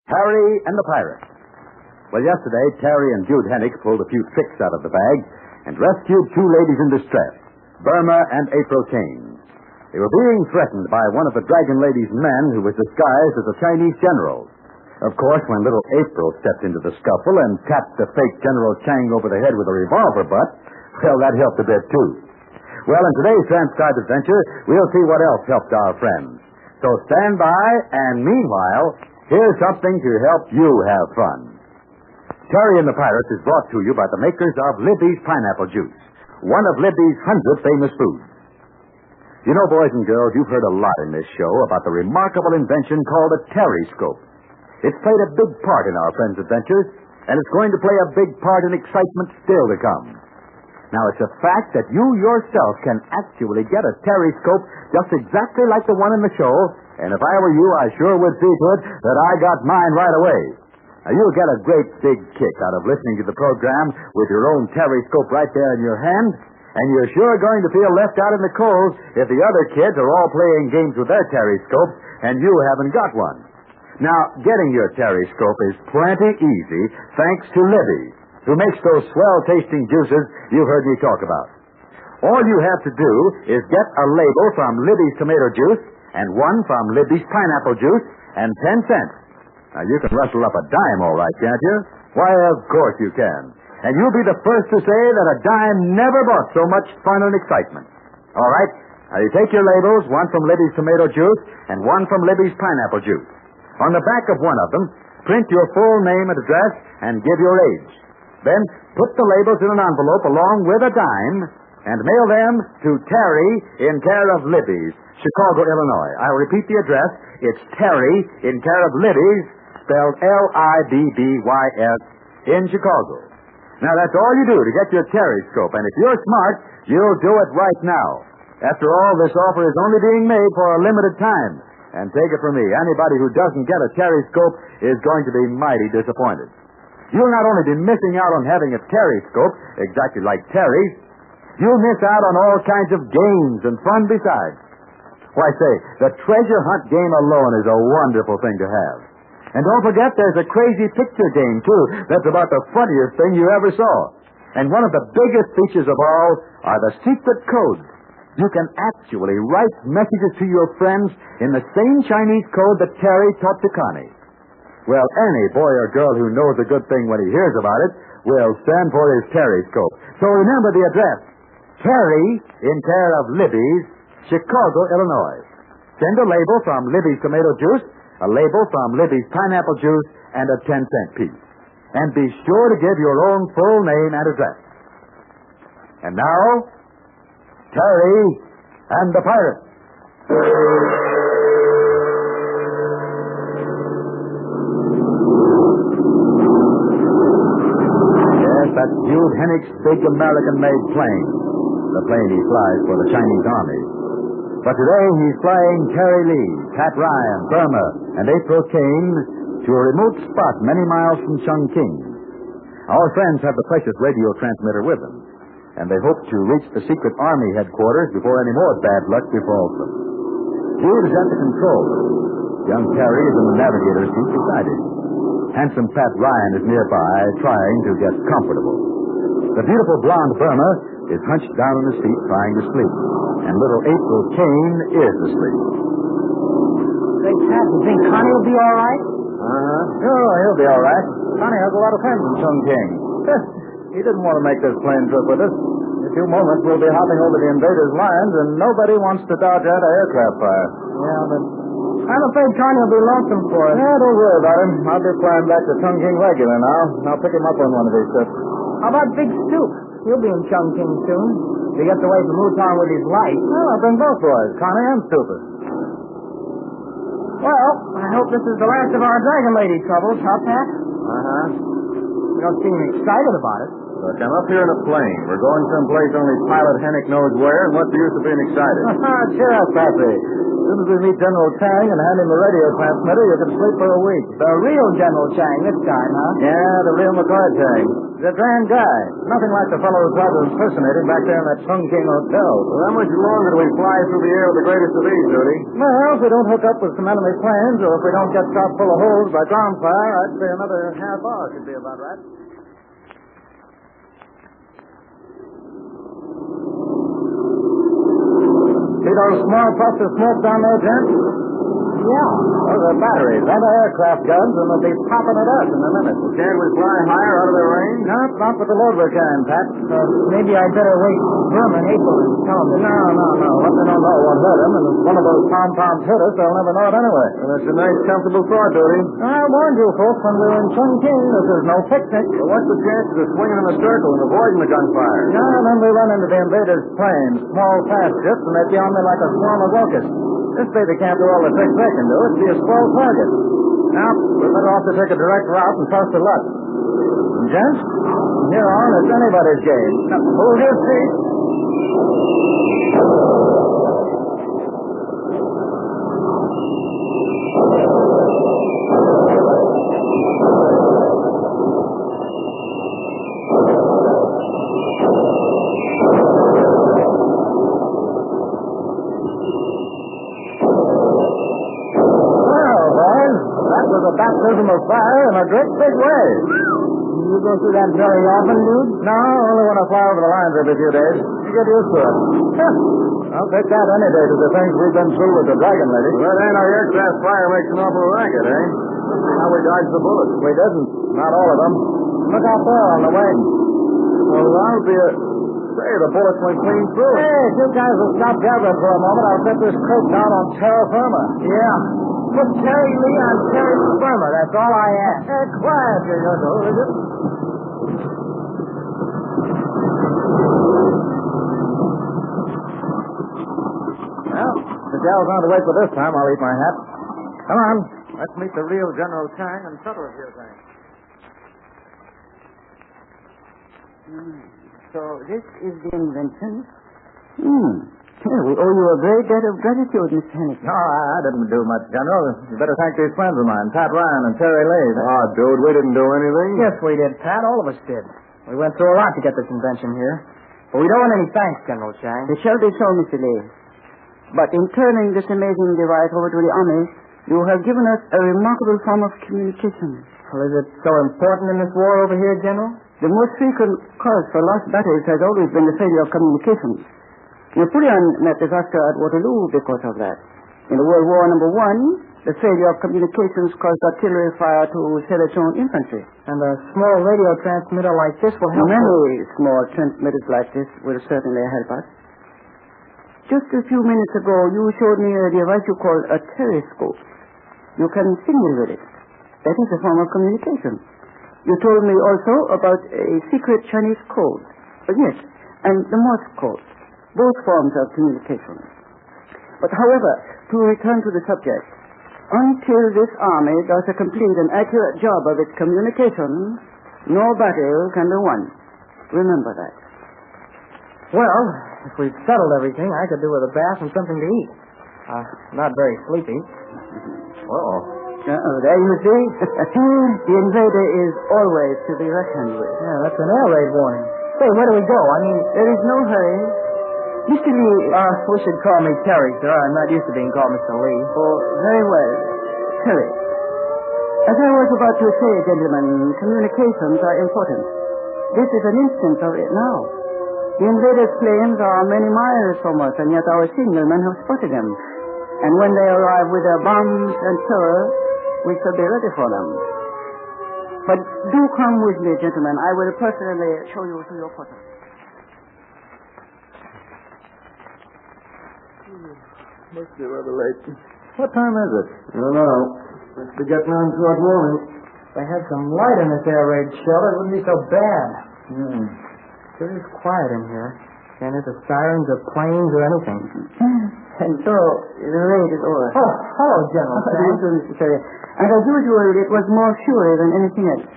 Harry and the Pirate. Well, yesterday, Terry and Jude Hennick pulled a few tricks out of the bag and rescued two ladies in distress, Burma and April Kane. They were being threatened by one of the Dragon Lady's men who was disguised as a Chinese general. Of course, when little April stepped into the scuffle and tapped the fake General Chang over the head with a revolver butt, well, that helped a bit, too. Well, in today's transcribed adventure, we'll see what else helped our friends. So stand by, and meanwhile, here's something to help you have fun. Terry and the Pirates is brought to you by the makers of Libby's Pineapple Juice, one of Libby's 100 famous foods. You know, boys and girls, you've heard a lot in this show about the remarkable invention called a Terryscope. It's played a big part in our friends' adventures, and it's going to play a big part in excitement still to come. Now, it's a fact that you yourself can actually get a Terryscope just exactly like the one in the show, and if I were you, I sure would see to it that I got mine right away. Now, you'll get a great big kick out of listening to the program with your own Terryscope right there in your hand, and you're sure going to feel left out in the cold if the other kids are all playing games with their Terryscopes and you haven't got one. Now, getting your Terryscope is plenty easy thanks to Libby, who makes those swell-tasting juices you've heard me talk about. All you have to do is get a label from Libby's tomato juice and one from Libby's pineapple juice and 10 cents. Now, you can rustle up a dime, all right, can't you? Why, of course you can. And you'll be the first to say that a dime never brought so much fun and excitement. All right, now you take your labels, one from Libby's tomato juice and one from Libby's pineapple juice. On the back of one of them, print your full name and address and give your age. Then put the labels in an envelope along with a dime and mail them to Terry in care of Libby's, Chicago, Illinois. I'll repeat the address. It's Terry in care of Libby's, spelled Libbys, in Chicago. Now, that's all you do to get your Terryscope, and if you're smart, you'll do it right now. After all, this offer is only being made for a limited time. And take it from me, anybody who doesn't get a Terryscope is going to be mighty disappointed. You'll not only be missing out on having a Terryscope, exactly like Terry's, you'll miss out on all kinds of games and fun besides. Why, say, the treasure hunt game alone is a wonderful thing to have. And don't forget, there's a crazy picture game, too, that's about the funniest thing you ever saw. And one of the biggest features of all are the secret codes. You can actually write messages to your friends in the same Chinese code that Terry taught to Connie. Well, any boy or girl who knows a good thing when he hears about it will send for his Terryscope. So remember the address. Terry, in care of Libby's, Chicago, Illinois. Send a label from Libby's tomato juice, a label from Libby's pineapple juice, and a 10-cent piece. And be sure to give your own full name and address. And now, Terry and the Pirate. Yes, that's Jude Hennick's big American-made plane. The plane he flies for the Chinese Army. But today he's flying Terry Lee, Pat Ryan, Burma, and April Kane to a remote spot many miles from Chongqing. Our friends have the precious radio transmitter with them, and they hope to reach the secret Army headquarters before any more bad luck befalls them. Jude is at the controls. Young Terry is in the navigator's seat beside him. Handsome Pat Ryan is nearby, trying to get comfortable. The beautiful blonde Burma is hunched down in the seat, trying to sleep. And little April Kane is asleep. Say, Pat, you think Connie will be all right? Sure, he'll be all right. Connie has a lot of friends in Chongqing. He didn't want to make this plane trip with us. In a few moments, we'll be hopping over the invaders' lines, and nobody wants to dodge out an aircraft fire. Yeah, but I'm afraid Connie will be lonesome for us. Yeah, don't worry about him. I'll be flying back to Chongqing regular now. I'll pick him up on one of these trips. How about Big Stoop? He'll be in Chongqing soon. If he gets away from Wuhan with his life. Well, I'll bring both boys, Connie and Stupid. Well, I hope this is the last of our Dragon Lady troubles, huh, Pat? You don't seem excited about it. Look, I'm up here in a plane. We're going someplace only Pilot Hennick knows where, and what's the use of being excited? Cheer up, Patsy. soon as we meet General Chang and hand him the radio transmitter, you can sleep for a week. The real General Chang this time, huh? Yeah, the real McCoy Chang. He's a grand guy. Nothing like the fellow who tried to impersonate him back there in that Sun King Hotel. Well, how much longer do we fly through the air with the greatest of these, Judy? Well, if we don't hook up with some enemy planes, or if we don't get shot full of holes by ground fire, I'd say another half hour should be about right. See those small puffs of smoke down there, gents? Yeah. Those are batteries. They're the aircraft guns, and they'll be popping at us in a minute. Well, can't we fly higher out of their range? No, not with the Lowther kind, Pat. Maybe I'd better wait Burma and April and tell them. No. What they don't know won't hurt them, and if one of those pom-poms hit us, they'll never know it anyway. Well, that's a nice, comfortable thought, Judy. I warned you folks when we were in Chongqing that there's no picnic. Well, what's the chances of swinging in a circle and avoiding the gunfire? No, then we run into the invaders' planes, small fast ships, and they be on me like a swarm of locusts. This baby can't do all the tricks they can do. It'd be a swell target. Now, we're better off to take a direct route and trust to luck. And, gents, from here on, it's anybody's game. Now, hold your seat. Baptism of fire in a great big way. You go through that very often, dude? No, only when I fly over the lines every few days. You get used to it. I'll take that any day to the things we've been through with the Dragon Lady. Well, that ain't our aircraft fire makes an awful racket, eh? Let's see how we dodged the bullets. We didn't. Not all of them. Look out there on the wing. Well, that'll be a... Say, the bullets went clean through it. Hey, if you guys will stop gathering for a moment, I'll set this crate down on terra firma. Yeah. Put Terry Lee on terra firma. That's all I ask. Quiet, you know, is it? Well, the gal's on to wait for this time. I'll eat my hat. Come on. Let's meet the real General Chang and settle a few things. So this is the invention? Well, we owe you a great debt of gratitude, Mr. Hennigan. No, I didn't do much, General. You better thank these friends of mine, Pat Ryan and Terry Lee. Oh, dude, we didn't do anything. Yes, we did, Pat. All of us did. We went through a lot to get this invention here. But we don't want any thanks, General Chang. It shall be so, Mr. Lee. But in turning this amazing device over to the Army, you have given us a remarkable form of communication. Well, is it so important in this war over here, General? The most frequent cause for lost battles has always been the failure of communications. Napoleon met disaster at Waterloo because of that. In the World War I, the failure of communications caused artillery fire to sell its own infantry. And a small radio transmitter like this will help. Many small transmitters like this will certainly help us. Just a few minutes ago, you showed me a device you call a telescope. You can signal with it. That is a form of communication. You told me also about a secret Chinese code. Yes, and the Morse code. Both forms of communication. But however, to return to the subject, until this army does a complete and accurate job of its communication, no battle can be won. Remember that. Well, if we've settled everything, I could do with a bath and something to eat. Not very sleepy. There you see. The invader is always to be reckoned with. Yeah, that's an air raid warning. Say, where do we go? I mean, there is no hurry. Mr. Lee... we should call me Terry, sir. I'm not used to being called Mr. Lee. Oh, very well. Terry. As I was about to say, gentlemen, communications are important. This is an instance of it now. The invaders' planes are many miles from us, and yet our signalmen have spotted them. And when they arrive with their bombs and terror, we shall be ready for them. But do come with me, gentlemen. I will personally show you to your quarters. Must be rather late. What time is it? I don't know. Must be getting on toward morning. If they had some light in this air raid shelter, it wouldn't be so bad. Sure is quiet in here. Can't hear the sirens or planes or anything. And so, the raid is over. Oh, hello, General. And as usual, it was more fury than anything else.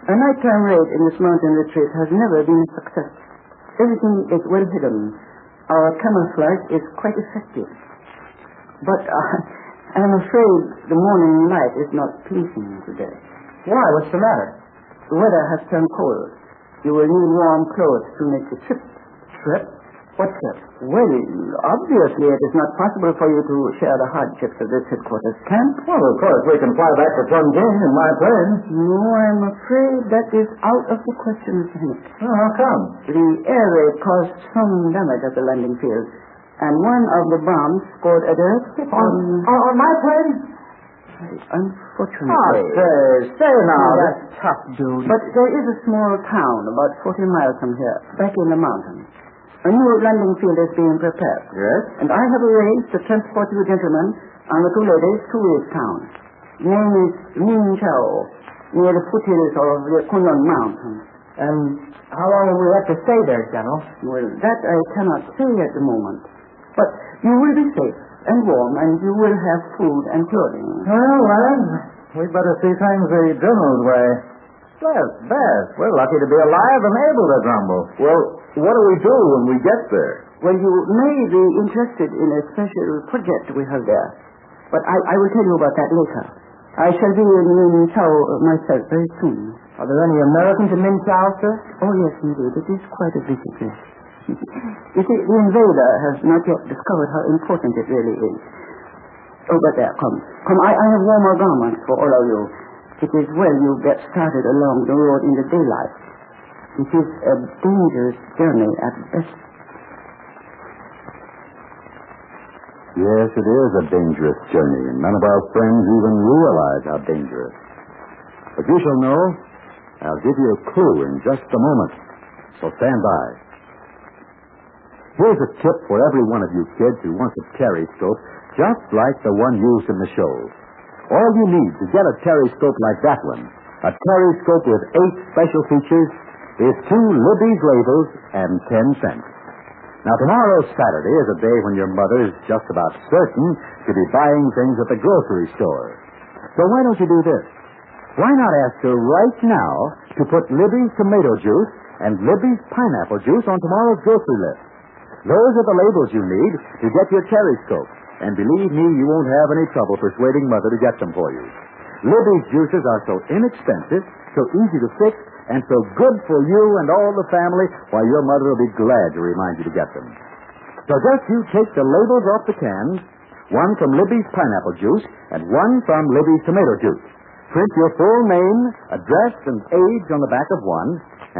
A nighttime raid in this mountain retreat has never been a success. Everything is well hidden. Our camouflage is quite effective. But I'm afraid the morning light is not pleasing today. Why? What's the matter? The weather has turned cold. You will need warm clothes to make the trip. Trip? What trip? Well, obviously it is not possible for you to share the hardships of this headquarters camp. Well, of course, we can fly back to Plum King in my plane. No, I'm afraid that is out of the question, Mr. Hennick. Oh, how come? The air raid caused some damage at the landing field, and one of the bombs scored a direct hit On my plane? Unfortunately. Say now. That's tough, dude. But there is a small town about 40 miles from here, back in the mountains. A new landing field is being prepared. Yes? And I have arranged to transport you gentlemen and the two ladies to this town. The name is Min Chao, near the foothills of the Kunlun Mountains. And how long will we have to stay there, General? Well, that I cannot say at the moment. But you will be safe and warm, and you will have food and clothing. Well, we'd better see things the General's way. Bess, we're lucky to be alive and able to grumble. Well, what do we do when we get there? Well, you may be interested in a special project we have there. But I will tell you about that later. I shall be in Min Chao myself very soon. Are there any Americans in Min Chao, sir? Oh, yes, indeed. It is quite a visit, yes. You see, the invader has not yet discovered how important it really is. Oh, but there, come. I have warmer garments for all of you. It is well you get started along the road in the daylight. It is a dangerous journey at best. Yes, it is a dangerous journey, and none of our friends even realize how dangerous. But you shall know. I'll give you a clue in just a moment. So stand by. Here's a tip for every one of you kids who wants a periscope just like the one used in the show. All you need to get a periscope like that one, a periscope with 8 special features, is 2 Libby's labels and 10 cents. Now, tomorrow's Saturday is a day when your mother is just about certain to be buying things at the grocery store. So why don't you do this? Why not ask her right now to put Libby's tomato juice and Libby's pineapple juice on tomorrow's grocery list? Those are the labels you need to get your periscope. And believe me, you won't have any trouble persuading Mother to get them for you. Libby's juices are so inexpensive, so easy to fix, and so good for you and all the family, why your mother will be glad to remind you to get them. So just you take the labels off the cans, one from Libby's pineapple juice and one from Libby's tomato juice. Print your full name, address, and age on the back of one,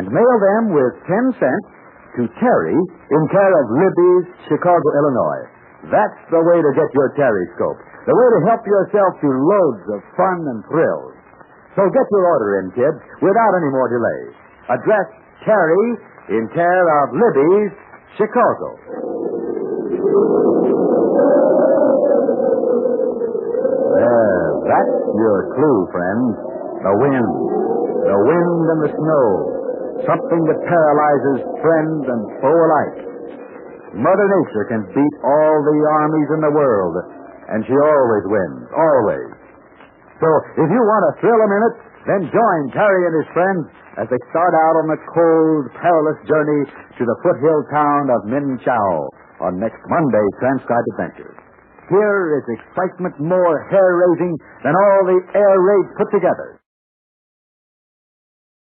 and mail them with 10 cents to Terry in care of Libby's, Chicago, Illinois. That's the way to get your periscope. The way to help yourself to loads of fun and thrills. So get your order in, kids, without any more delay. Address Terry in care of Libby's, Chicago. That's your clue, friends. The wind. The wind and the snow. Something that paralyzes friend and foe alike. Mother Nature can beat all the armies in the world, and she always wins, always. So, if you want to thrill a minute, then join Terry and his friends as they start out on the cold, perilous journey to the foothill town of Min Chao on next Monday's Transcribed Adventures. Here is excitement more hair-raising than all the air raids put together.